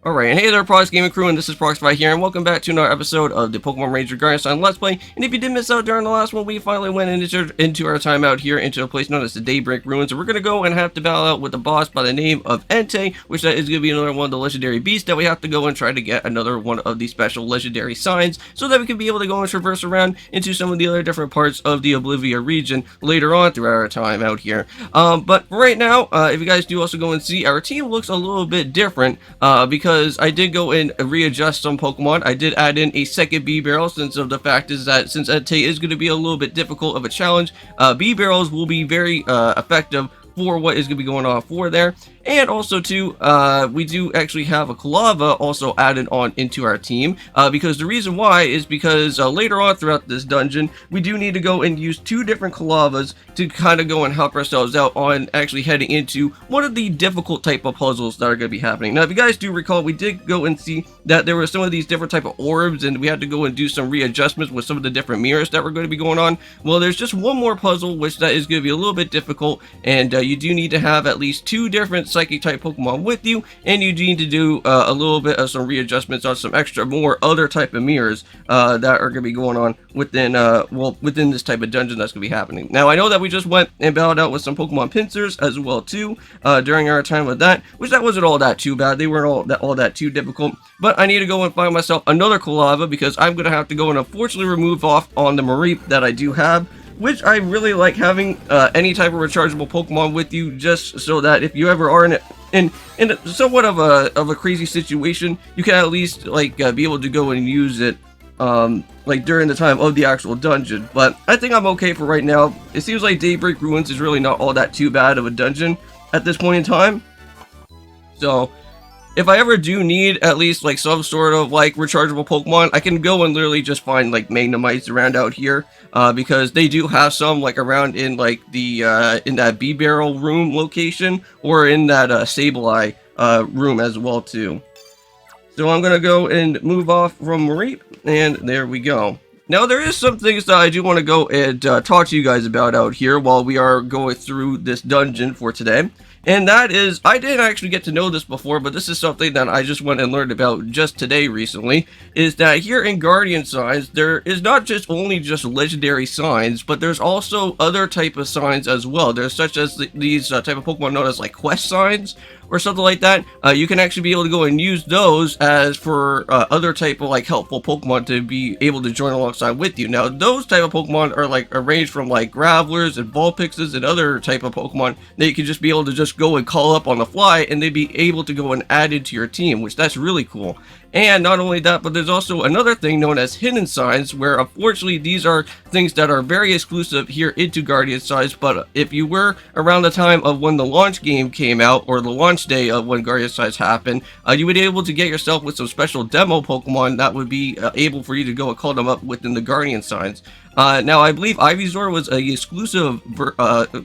Alright, and hey there, Prox Gaming Crew, and this is Proxify here, and welcome back to another episode of the Pokemon Ranger Guardian Sign Let's Play. And if you did miss out during the last one, we finally went into our time out here into a place known as the Daybreak Ruins, and we're going to go and have to battle out with a boss by the name of Entei, which that is going to be another one of the legendary beasts that we have to go and try to get another one of the special legendary signs, so that we can be able to go and traverse around into some of the other different parts of the Oblivia region later on throughout our time out here. But right now, if you guys do also go and see, our team looks a little bit different, because I did go and readjust some Pokemon. I did add in a second B-Barrel, since of the fact is that since Entei is going to be a little bit difficult of a challenge, B-Barrels will be very effective for what is going to be going on for there. And also too, we do actually have a Kalava also added on into our team, because the reason why is because later on throughout this dungeon, we do need to go and use two different Kalavas to kind of go and help ourselves out on actually heading into one of the difficult type of puzzles that are going to be happening. Now, if you guys do recall, we did go and see that there were some of these different type of orbs, and we had to go and do some readjustments with some of the different mirrors that were going to be going on. Well, there's just one more puzzle, which that is going to be a little bit difficult, and you do need to have at least two different psychic type Pokemon with you, and you need to do a little bit of some readjustments on some extra more other type of mirrors that are going to be going on within within this type of dungeon that's going to be happening. Now, I know that we just went and battled out with some Pokemon pincers as well too during our time with that, which that wasn't all that too bad. They weren't all that too difficult, but I need to go and find myself another Kalava, because I'm going to have to go and unfortunately remove off on the Mareep that I do have, which I really like having any type of rechargeable Pokemon with you, just so that if you ever are in somewhat of a crazy situation, you can at least like be able to go and use it like during the time of the actual dungeon. But I think I'm okay for right now. It seems like Daybreak Ruins is really not all that too bad of a dungeon at this point in time. So if I ever do need at least like some sort of like rechargeable Pokemon, I can go and literally just find like Magnemites around out here, because they do have some like around in like the in that B-Barrel room location, or in that Sableye room as well too. So I'm gonna go and move off from Mareep, and there we go. Now, there is some things that I do want to go and talk to you guys about out here while we are going through this dungeon for today. And that is, I didn't actually get to know this before, but this is something that I just went and learned about just today recently, is that here in Guardian Signs, there is not just only just legendary signs, but there's also other type of signs as well. There's such as these type of Pokemon known as like quest signs, or something like that. You can actually be able to go and use those as for other type of like helpful Pokemon to be able to join alongside with you. Now, those type of Pokemon are like arranged from like Gravelers and Vulpixes and other type of Pokemon that you can just be able to just go and call up on the fly, and they'd be able to go and add into your team, which that's really cool. And not only that, but there's also another thing known as hidden signs, where unfortunately these are things that are very exclusive here into Guardian Signs. But if you were around the time of when the launch game came out, or the launch day of when Guardian Signs happened, you would be able to get yourself with some special demo Pokemon that would be able for you to go and call them up within the Guardian Signs. Now, I believe Ivysaur was a exclusive,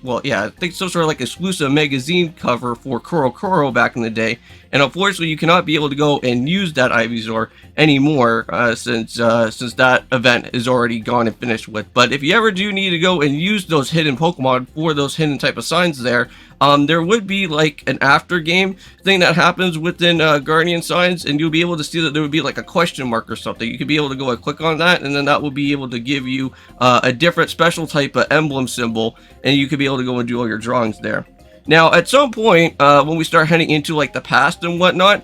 well, yeah, I think some sort of like exclusive magazine cover for Koro back in the day. And unfortunately, you cannot be able to go and use that Ivysaur anymore, since that event is already gone and finished with. But if you ever do need to go and use those hidden Pokemon for those hidden type of signs there would be like an after game thing that happens within Guardian Signs, and you'll be able to see that there would be like a question mark or something. You could be able to go and click on that, and then that will be able to give you a different special type of emblem symbol, and you could be able to go and do all your drawings there. Now, at some point, when we start heading into like the past and whatnot,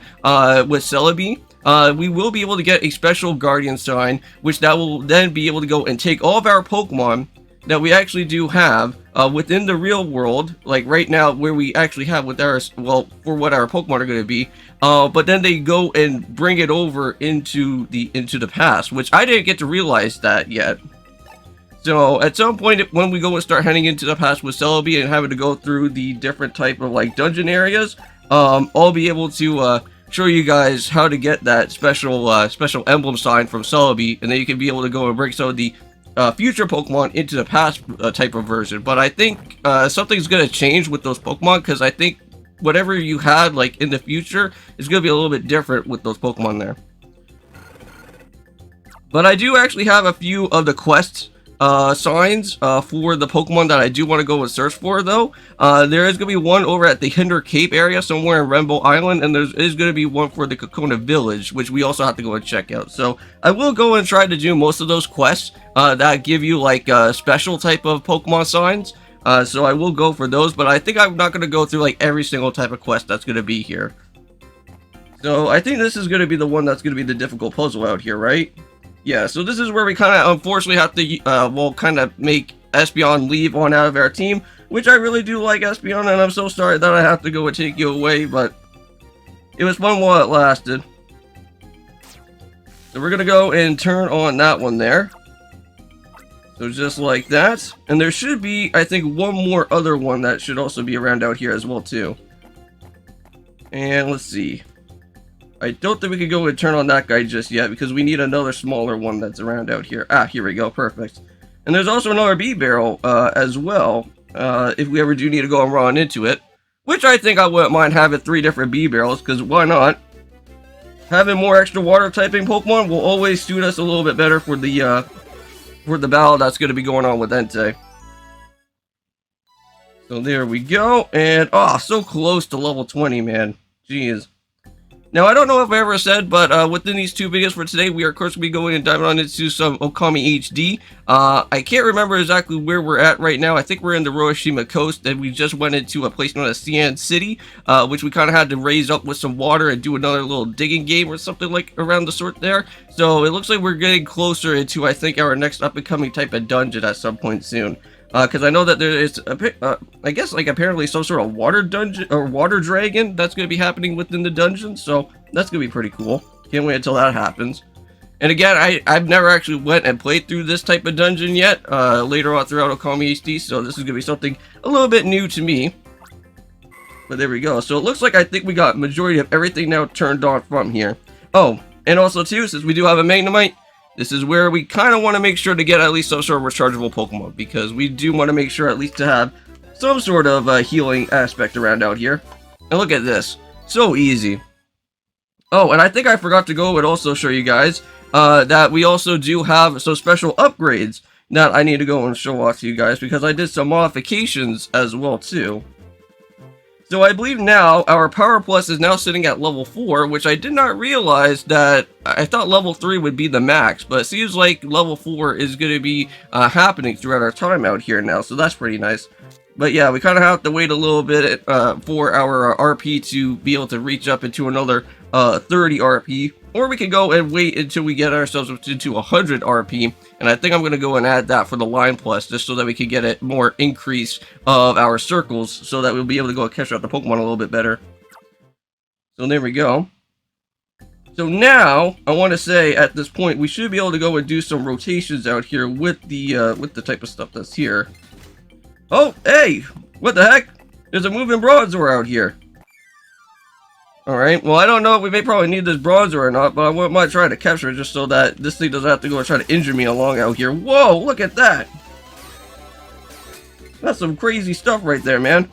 with Celebi, we will be able to get a special Guardian Sign, which that will then be able to go and take all of our Pokemon that we actually do have within the real world, like right now where we actually have with our, well, for what our Pokemon are going to be, but then they go and bring it over into the past, which I didn't get to realize that yet. So at some point when we go and start heading into the past with Celebi and having to go through the different type of like dungeon areas, I'll be able to show you guys how to get that special emblem sign from Celebi, and then you can be able to go and bring some of the future Pokemon into the past type of version. But I think something's going to change with those Pokemon, because I think whatever you had like in the future is going to be a little bit different with those Pokemon there. But I do actually have a few of the quests signs for the Pokemon that I do want to go and search for, though. There is going to be one over at the Hinder Cape area somewhere in Rainbow Island, and there is going to be one for the Kokona Village, which we also have to go and check out. So I will go and try to do most of those quests that give you like special type of Pokemon signs. So I will go for those, but I think I'm not going to go through like every single type of quest that's going to be here. So I think this is going to be the one that's going to be the difficult puzzle out here, right? Yeah, so this is where we kind of unfortunately have to, well, kind of make Espeon leave on out of our team, which I really do like Espeon, and I'm so sorry that I have to go and take you away, but it was fun while it lasted. So we're going to go and turn on that one there. So just like that. And there should be, I think, one more other one that should also be around out here as well, too. And let's see. I don't think we could go and turn on that guy just yet because we need another smaller one that's around out here. Ah, here we go. Perfect. And there's also another bee barrel as well if we ever do need to go and run into it. Which I think I wouldn't mind having 3 different bee barrels because why not? Having more extra water typing Pokemon will always suit us a little bit better for the battle that's going to be going on with Entei. So there we go. And oh, so close to level 20, man. Jeez. Now, I don't know if I ever said, but within these 2 videos for today, we are, of course, going to be going and diving on into some Okami HD. I can't remember exactly where we're at right now. I think we're in the Roashima coast, and we just went into a place known as Sian City, which we kind of had to raise up with some water and do another little digging game or something like around the sort there. So it looks like we're getting closer into, I think, our next up-and-coming type of dungeon at some point soon. Because I know that there is, I guess, like, apparently some sort of water dungeon, or water dragon that's going to be happening within the dungeon, so that's going to be pretty cool. Can't wait until that happens. And again, I've never actually went and played through this type of dungeon yet, later on throughout Okami HD, so this is going to be something a little bit new to me. But there we go. So it looks like I think we got majority of everything now turned on from here. Oh, and also, too, since we do have a Magnemite, this is where we kind of want to make sure to get at least some sort of rechargeable Pokemon, because we do want to make sure at least to have some sort of healing aspect around out here. And look at this. So easy. Oh, and I think I forgot to go and also show you guys that we also do have some special upgrades that I need to go and show off to you guys, because I did some modifications as well, too. So I believe now our Power Plus is now sitting at level 4, which I did not realize that I thought level 3 would be the max, but it seems like level 4 is going to be happening throughout our time out here now, so that's pretty nice. But yeah, we kind of have to wait a little bit for our RP to be able to reach up into another 30 RP, or we can go and wait until we get ourselves up to 100 RP, and I think I'm going to go and add that for the Line Plus, just so that we can get a more increase of our circles, so that we'll be able to go and catch out the Pokemon a little bit better. So there we go. So now, I want to say, at this point, we should be able to go and do some rotations out here with the type of stuff that's here. Oh, hey! What the heck? There's a moving Bronzor out here. Alright, well, I don't know if we may probably need this Bronzor or not, but I might try to capture it just so that this thing doesn't have to go and try to injure me along out here. Whoa, look at that! That's some crazy stuff right there, man.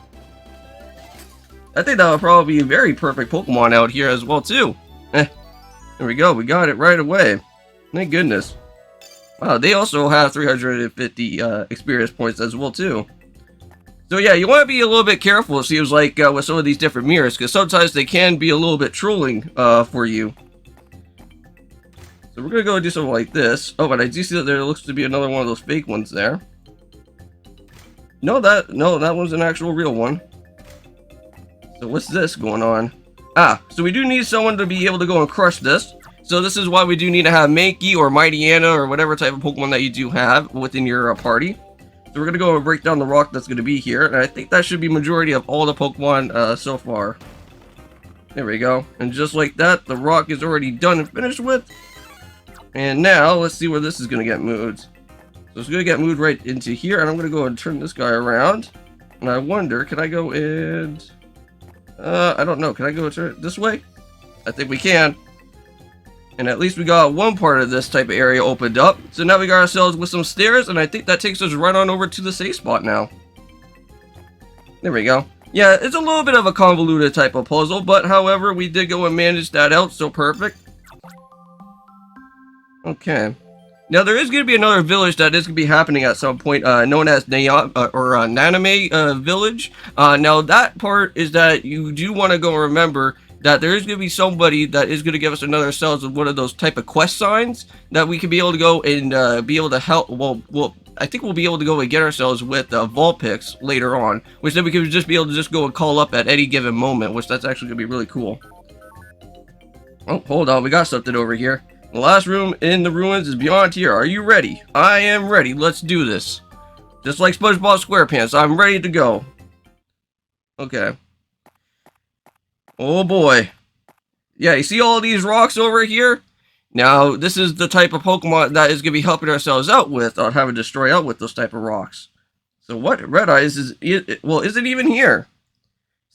I think that would probably be a very perfect Pokemon out here as well, too. There we go, we got it right away. Thank goodness. Wow, they also have 350 experience points as well, too. So yeah, you want to be a little bit careful, it seems like, with some of these different mirrors, because sometimes they can be a little bit trolling for you. So we're going to go and do something like this. Oh, but I do see that there looks to be another one of those fake ones there. No, that one's an actual real one. So what's this going on? Ah, so we do need someone to be able to go and crush this. So this is why we do need to have Mankey or Mightyena or whatever type of Pokemon that you do have within your party. So we're going to go and break down the rock that's going to be here. And I think that should be majority of all the Pokemon so far. There we go. And just like that, the rock is already done and finished with. And now, let's see where this is going to get moved. So it's going to get moved right into here. And I'm going to go and turn this guy around. And I wonder, can I go and... I don't know. Can I go and turn it this way? I think we can. And at least we got one part of this type of area opened up. So now we got ourselves with some stairs, and I think that takes us right on over to the safe spot now. There we go. Yeah, it's a little bit of a convoluted type of puzzle, but however, we did go and manage that out, so perfect. Okay. Now there is going to be another village that is going to be happening at some point, known as Naname Village. Now that part is that you do want to go and remember that there is going to be somebody that is going to give us another cells with one of those type of quest signs that we can be able to go and be able to help. Well, I think we'll be able to go and get ourselves with Vulpix later on, which then we can just be able to just go and call up at any given moment, which that's actually going to be really cool. Oh, hold on, we got something over here. The last room in the ruins is beyond here. Are you ready? I am ready. Let's do this. Just like SpongeBob SquarePants, I'm ready to go. Okay. Oh boy. Yeah, you see all these rocks over here? Now, this is the type of Pokemon that is going to be helping ourselves out with, on having to destroy out with those type of rocks. So what Red Eyes is, well, isn't even here.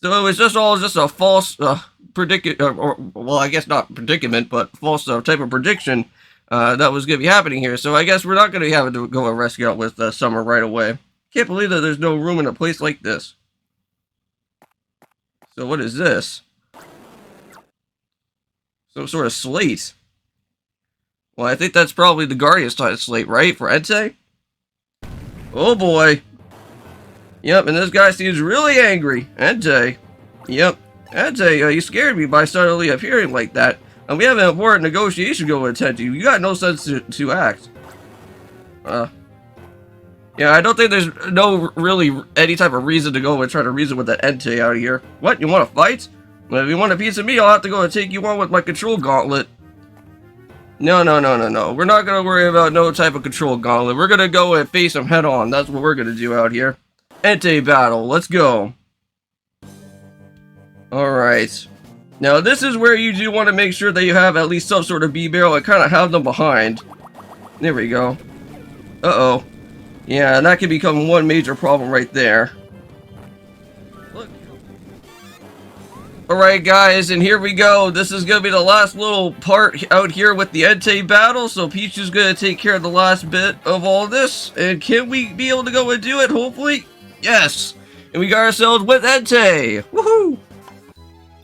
So it was just a false well, I guess not predicament, but false type of prediction that was going to be happening here. So I guess we're not going to have to go and rescue out with Summer right away. Can't believe that there's no room in a place like this. So what is this? Some sort of slate. Well, I think that's probably the Guardian type slate, right? For Entei? Oh boy. Yep, and this guy seems really angry. Entei. Yep. Entei, you scared me by suddenly appearing like that. And we have an important negotiation going to attend to. You got no sense to act. Yeah, I don't think there's no really any type of reason to go and try to reason with that Entei out here. What, you want to fight? Well, if you want a piece of me, I'll have to go and take you on with my control gauntlet. No. We're not going to worry about no type of control gauntlet. We're going to go and face him head on. That's what we're going to do out here. Entei battle. Let's go. Alright. Now, this is where you do want to make sure that you have at least some sort of B-barrel and kind of have them behind. There we go. Uh-oh. Yeah, that could become one major problem right there. Alright guys, and here we go. This is going to be the last little part out here with the Entei battle. So Peach is going to take care of the last bit of all this. And can we be able to go and do it, hopefully? Yes! And we got ourselves with Entei! Woohoo!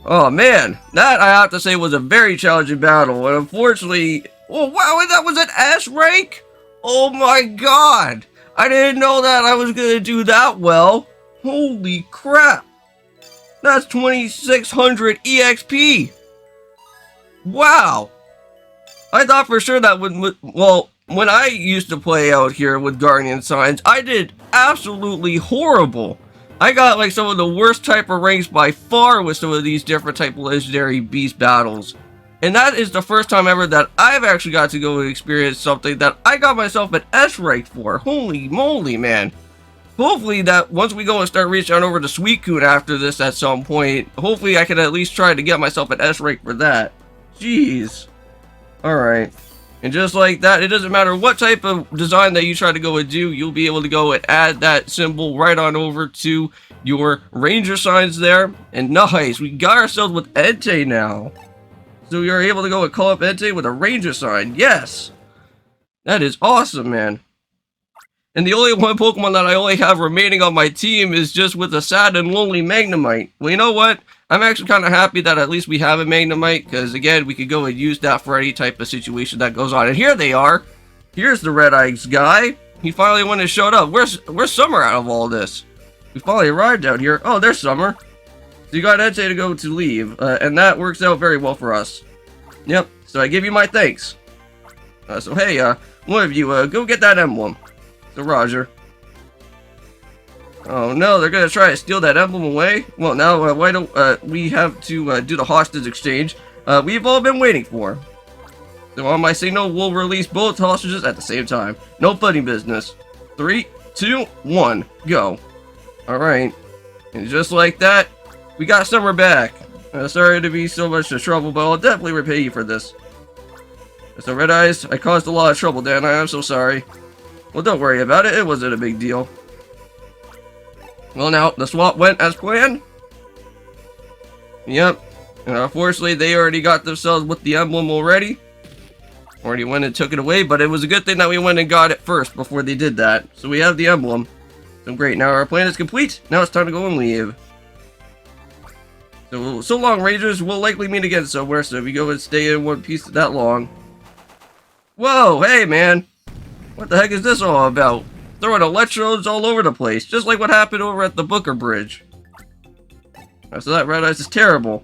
Oh man, that I have to say was a very challenging battle. And unfortunately... Oh wow, and that was an S rank? Oh my god! I didn't know that I was going to do that well. Holy crap! That's 2600 EXP! Wow! I thought for sure that would... Well, when I used to play out here with Guardian Signs, I did absolutely horrible. I got like some of the worst type of ranks by far with some of these different type of legendary beast battles. And that is the first time ever that I've actually got to go and experience something that I got myself an S rank for. Holy moly, man. Hopefully that once we go and start reaching on over to Suicune after this at some point, hopefully I can at least try to get myself an S rank for that. Jeez. Alright. And just like that, it doesn't matter what type of design that you try to go and do, you'll be able to go and add that symbol right on over to your ranger signs there. And nice, we got ourselves with Entei now. So we are able to go and call up Entei with a ranger sign. Yes! That is awesome, man. And the only one Pokemon that I only have remaining on my team is just with a sad and lonely Magnemite. Well, you know what? I'm actually kind of happy that at least we have a Magnemite, because again, we could go and use that for any type of situation that goes on. And here they are. Here's the Red Eyes guy. He finally went and showed up. Where's Summer out of all this? We finally arrived out here. Oh, there's Summer. So you got Entei to go to leave, and that works out very well for us. Yep, so I give you my thanks. So hey, one of you, go get that emblem. So Roger. Oh no, they're gonna try to steal that emblem away? Well now, why don't we have to do the hostage exchange we've all been waiting for. So on my signal, we'll release both hostages at the same time. No funny business. 3, 2, 1, go. Alright. And just like that, we got Summer back. Sorry to be so much trouble, but I'll definitely repay you for this. So Red Eyes, I caused a lot of trouble, Dan. I'm so sorry. Well, don't worry about it. It wasn't a big deal. Well, now, the swap went as planned. Yep. And unfortunately, they already got themselves with the emblem already. Already went and took it away, but it was a good thing that we went and got it first before they did that. So we have the emblem. So great. Now our plan is complete. Now it's time to go and leave. So long, Rangers. We'll likely meet again somewhere, so if you go and stay in one piece that long. Whoa, hey, man. What the heck is this all about? Throwing electrodes all over the place, just like what happened over at the Booker Bridge. So that red ice is terrible.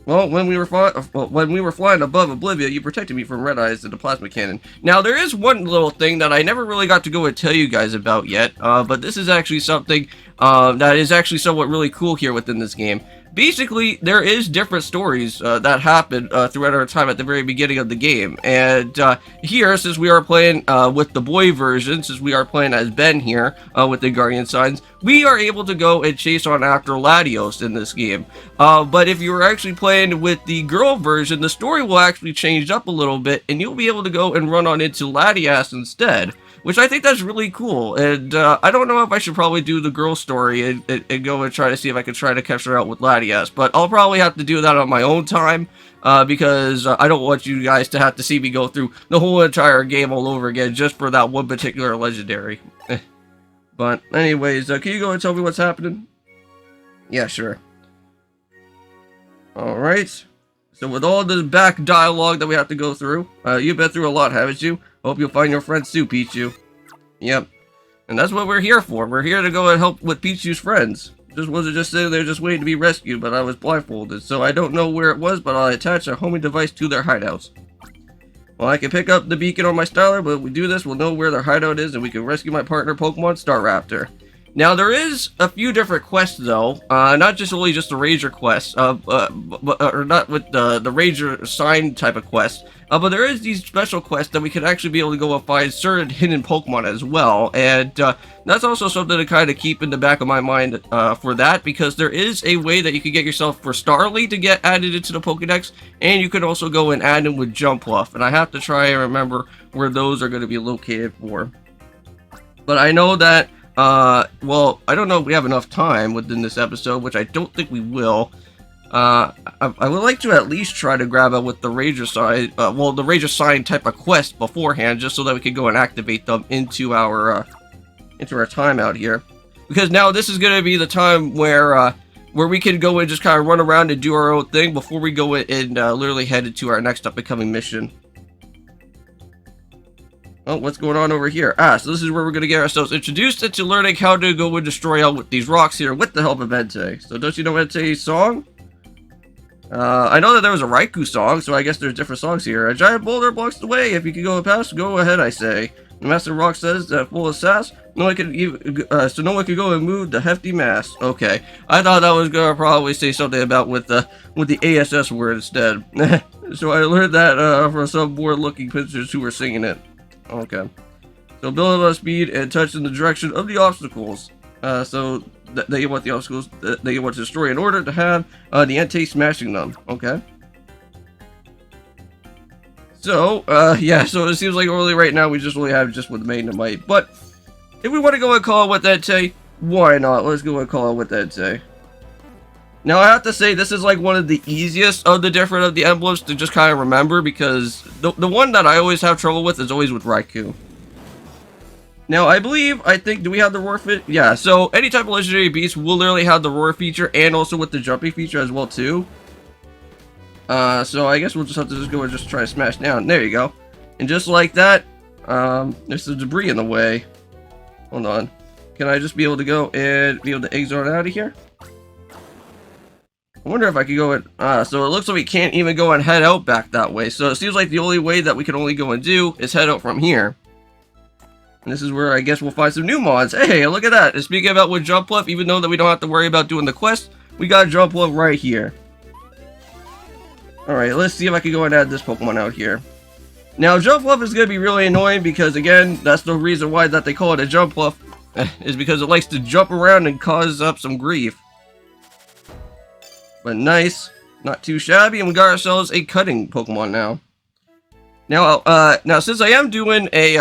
Well, when we were flying above Oblivia, you protected me from red eyes and the plasma cannon. Now, there is one little thing that I never really got to go and tell you guys about yet, but this is actually something that is actually somewhat really cool here within this game. Basically, there is different stories that happen throughout our time at the very beginning of the game. And here, since we are playing with the boy version, since we are playing as Ben here with the Guardian Signs, we are able to go and chase on after Latios in this game. But if you were actually playing with the girl version, the story will actually change up a little bit, and you'll be able to go and run on into Latias instead. Which I think that's really cool, and I don't know if I should probably do the girl story and go and try to see if I can try to catch her out with Latias, but I'll probably have to do that on my own time, because I don't want you guys to have to see me go through the whole entire game all over again just for that one particular legendary. But anyways, can you go and tell me what's happening? Yeah, sure. Alright. So with all the back dialogue that we have to go through, you've been through a lot, haven't you? Hope you'll find your friend Sue, Pichu. Yep. And that's what we're here for. We're here to go and help with Pichu's friends. Just wasn't just sitting there just waiting to be rescued, but I was blindfolded, so I don't know where it was, but I'll attach a homing device to their hideouts. Well, I can pick up the beacon on my Styler, but if we do this, we'll know where their hideout is, and we can rescue my partner Pokemon Staraptor. Now, there is a few different quests, though, not just only just the Ranger quest, or not with the Ranger sign type of quest, but there is these special quests that we can actually be able to go and find certain hidden Pokemon as well, and that's also something to kind of keep in the back of my mind for that, because there is a way that you can get yourself for Starly to get added into the Pokedex, and you can also go and add them with Jumpluff, and I have to try and remember where those are going to be located for. But I know that well, I don't know if we have enough time within this episode, which I don't think we will. I would like to at least try to grab it with the Ranger sign, well, the Ranger sign type of quest beforehand, just so that we can go and activate them into our time out here. Because now this is going to be the time where we can go and just kind of run around and do our own thing before we go and literally head into our next up-and-coming mission. Oh, what's going on over here? So this is where we're going to get ourselves introduced into learning how to go and destroy out with these rocks here with the help of Entei. So don't you know Entei's song? I know that there was a Raikou song, so I guess there's different songs here. A giant boulder blocks the way. If you can go past, go ahead, I say. The Master Rock says that full of sass, no one can even, so no one can go and move the hefty mass. Okay, I thought that was gonna probably say something about with the ASS word instead. So I learned that from some bored-looking pictures who were singing it. Okay. So build up speed and touch in the direction of the obstacles. So that you want the obstacles that you want to destroy in order to have the Entei smashing them. Okay. So, yeah, so it seems like only right now we just only have just with Maiden and Might. But if we want to go and call it with Entei, why not? Let's go and call it with Entei. Now, I have to say, this is like one of the easiest of the different of the emblems to just kind of remember, because the one that I always have trouble with is always with Raikou. Now, I think, do we have the roar fit? Yeah, so any type of legendary beast will literally have the roar feature and also with the jumping feature as well, too. So I guess we'll just have to just go and just try to smash down. There you go. And just like that, there's some debris in the way. Hold on. Can I just be able to go and be able to exit out of here? I wonder if I could go and, so it looks like we can't even go and head out back that way. So it seems like the only way that we can only go and do is head out from here. And this is where I guess we'll find some new mods. Hey, look at that. And speaking about with Jumpluff, even though that we don't have to worry about doing the quest, we got Jumpluff right here. Alright, let's see if I can go and add this Pokemon out here. Now, Jumpluff is going to be really annoying because, again, that's the reason why that they call it a Jumpluff, is because it likes to jump around and cause up some grief. But nice, not too shabby, and we got ourselves a cutting Pokemon now. Now, since I am doing I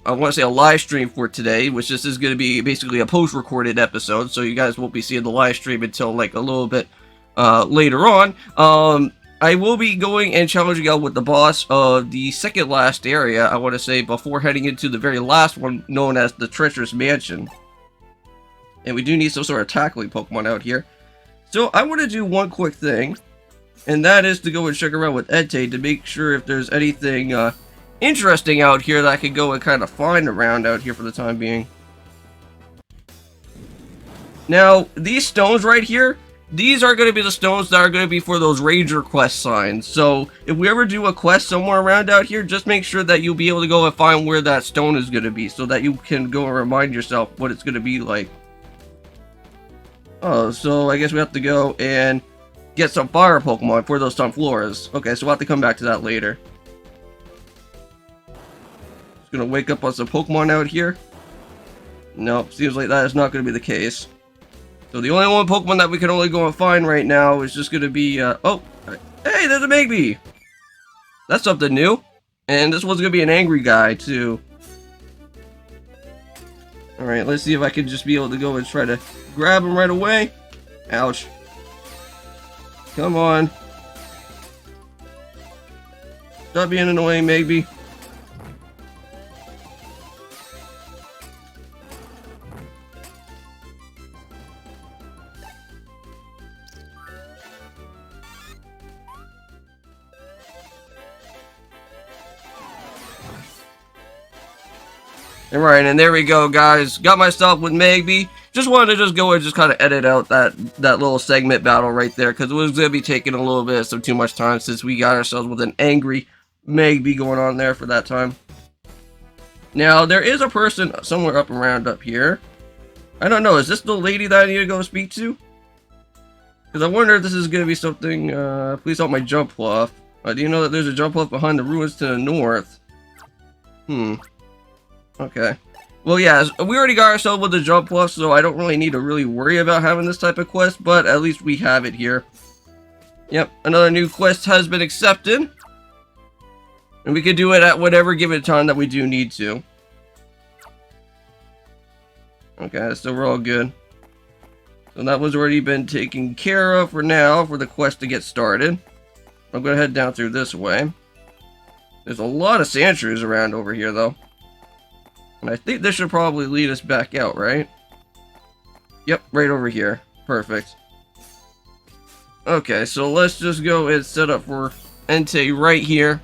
want to say a live stream for today, which this is going to be basically a post-recorded episode, so you guys won't be seeing the live stream until like a little bit later on. I will be going and challenging out with the boss of the second last area, I want to say, before heading into the very last one, known as the Treacherous Mansion. And we do need some sort of tackling Pokemon out here. So I want to do one quick thing. and that is to go and check around with Entei to make sure if there's anything interesting out here that I could go and kind of find around out here for the time being. Now, these stones right here, these are going to be the stones that are going to be for those ranger quest signs. So, if we ever do a quest somewhere around out here, just make sure that you'll be able to go and find where that stone is going to be, so that you can go and remind yourself what it's going to be like. Oh, so I guess we have to go and get some fire Pokemon for those Sunfloras. Okay, so we'll have to come back to that later. Just gonna wake up on some Pokemon out here. Nope, seems like that is not going to be the case. So the only one Pokemon that we can only go and find right now is just going to be, oh, hey, there's a Magby! That's something new. And this one's going to be an angry guy, too. Alright, let's see if I can just be able to go and try to grab him right away. Ouch. Come on. Stop being annoying, Magby. Alright, and there we go, guys. Got myself with Magby. Just wanted to just go and just kind of edit out that little segment battle right there, because it was going to be taking a little bit of too much time since we got ourselves with an angry Magby going on there for that time. Now, there is a person somewhere up around up here. I don't know, is this the lady that I need to go speak to? Because I wonder if this is going to be something, please help my jump off. Do you know that there's a jump off behind the ruins to the north? Okay. Well, yeah, we already got ourselves with the jump plus, so I don't really need to worry about having this type of quest, but at least we have it here. Yep, another new quest has been accepted. And we can do it at whatever given time that we do need to. Okay, so we're all good. So that was already been taken care of for now, for the quest to get started. I'm going to head down through this way. There's a lot of Sandshrews around over here, though. And I think this should probably lead us back out, right? Yep, right over here. Perfect. Okay, so let's just go and set up for Entei right here.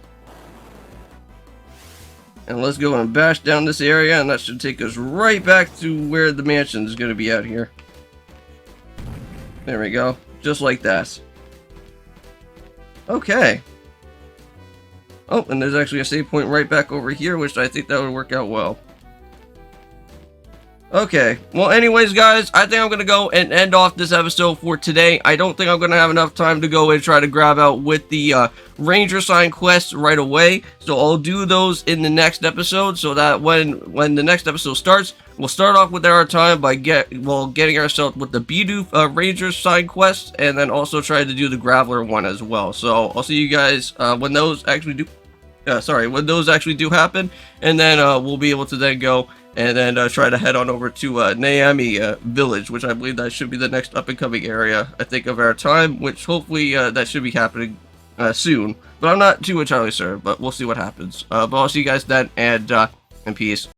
And let's go and bash down this area, and that should take us right back to where the mansion is going to be out here. There we go. Just like that. Okay. Oh, and there's actually a save point right back over here, which I think that would work out well. Okay, well anyways guys, I think I'm going to go and end off this episode for today. I don't think I'm going to have enough time to go and try to grab out with the Ranger Sign quests right away. So I'll do those in the next episode, so that when the next episode starts, we'll start off with our time by getting ourselves with the Bidoof Ranger Sign quest, and then also try to do the Graveler one as well. So I'll see you guys when those actually do happen, and then we'll be able to then go and then try to head on over to Naomi Village, which I believe that should be the next up-and-coming area, I think, of our time, which hopefully that should be happening soon. But I'm not too entirely sure, but we'll see what happens. But I'll see you guys then, and peace.